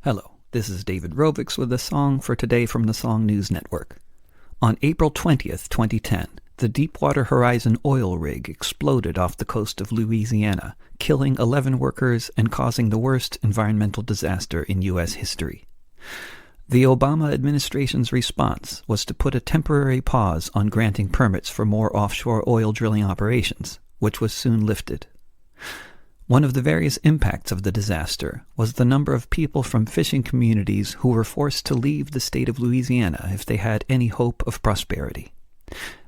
Hello, this is David Rovix with a song for today from the Song News Network. On April 20th, 2010, the Deepwater Horizon oil rig exploded off the coast of Louisiana, killing 11 workers and causing the worst environmental disaster in U.S. history. The Obama administration's response was to put a temporary pause on granting permits for more offshore oil drilling operations, which was soon lifted. One of the various impacts of the disaster was the number of people from fishing communities who were forced to leave the state of Louisiana if they had any hope of prosperity.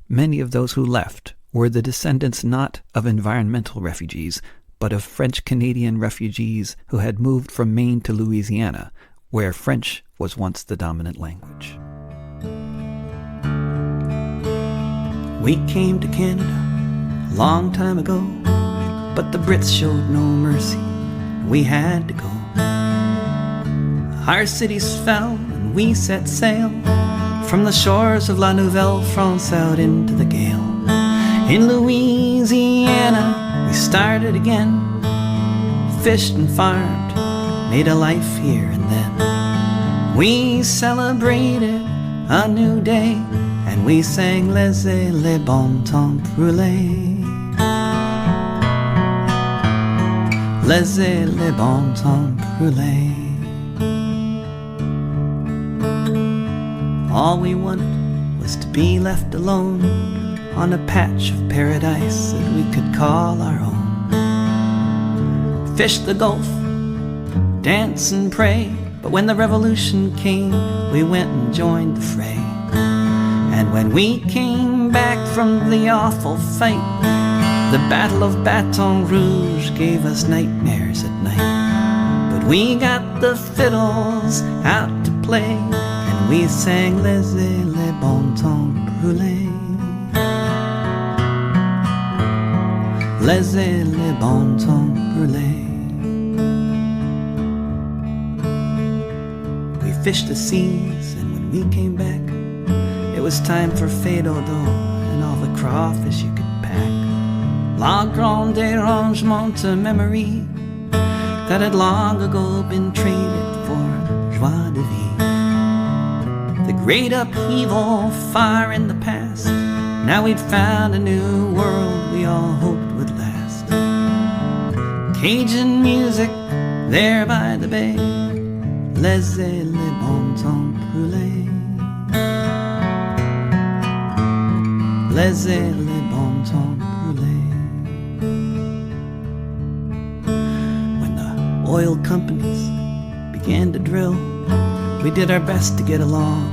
Many of those who left were the descendants not of environmental refugees, but of French-Canadian refugees who had moved from Maine to Louisiana, where French was once the dominant language. We came to Canada a long time ago, but the Brits showed no mercy. We had to go. Our cities fell and we set sail from the shores of La Nouvelle-France out into the gale. In Louisiana we started again, fished and farmed, made a life here and then. We celebrated a new day and we sang Laissez les bon temps brûler. Laissez les bon temps brûler. All we wanted was to be left alone on a patch of paradise that we could call our own. Fish the Gulf, dance and pray, but when the revolution came, we went and joined the fray. And when we came back from the awful fight, the Battle of Baton Rouge gave us nightmares at night. But we got the fiddles out to play, and we sang Laissez les bon temps brûler. Laissez les bon temps brûler. We fished the seas, and when we came back, it was time for fée dodo and all the crawfish you could pack. La grande dérangement to memory that had long ago been traded for joie de vivre. The great upheaval far in the past, now we'd found a new world we all hoped would last. Cajun music there by the bay, laissez les bon temps brûler. Laissez les bon temps brûler. Oil companies began to drill, we did our best to get along,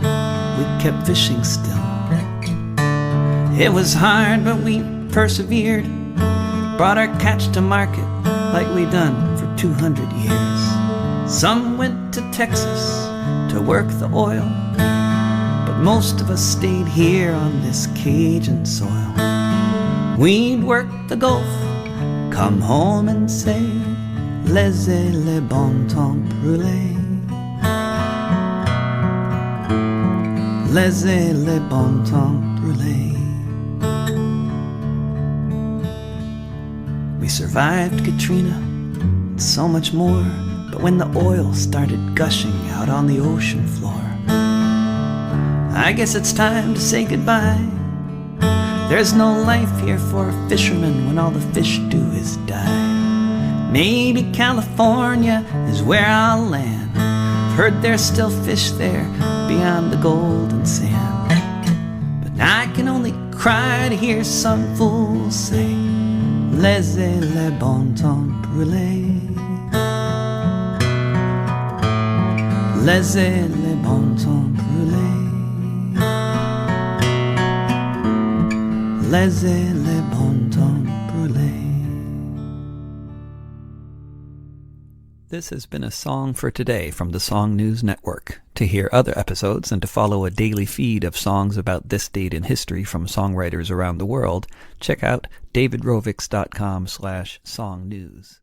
we kept fishing still. It was hard, but we persevered, brought our catch to market like we'd done for 200 years. Some went to Texas to work the oil, but most of us stayed here on this Cajun soil. We'd work the Gulf, come home and say, Laissez les bon temps brûler. Laissez les bon temps brûler. We survived Katrina and so much more, but when the oil started gushing out on the ocean floor, I guess it's time to say goodbye. There's no life here for a fisherman when all the fish do is die. Maybe California is where I'll land. Heard there's still fish there beyond the golden sand. But I can only cry to hear some fool say, Laissez les bon temps brûler. Laissez les bon temps brûler. Laissez les bon temps brûler. This has been a song for today from the Song News Network. To hear other episodes and to follow a daily feed of songs about this date in history from songwriters around the world, check out davidrovix.com/songnews.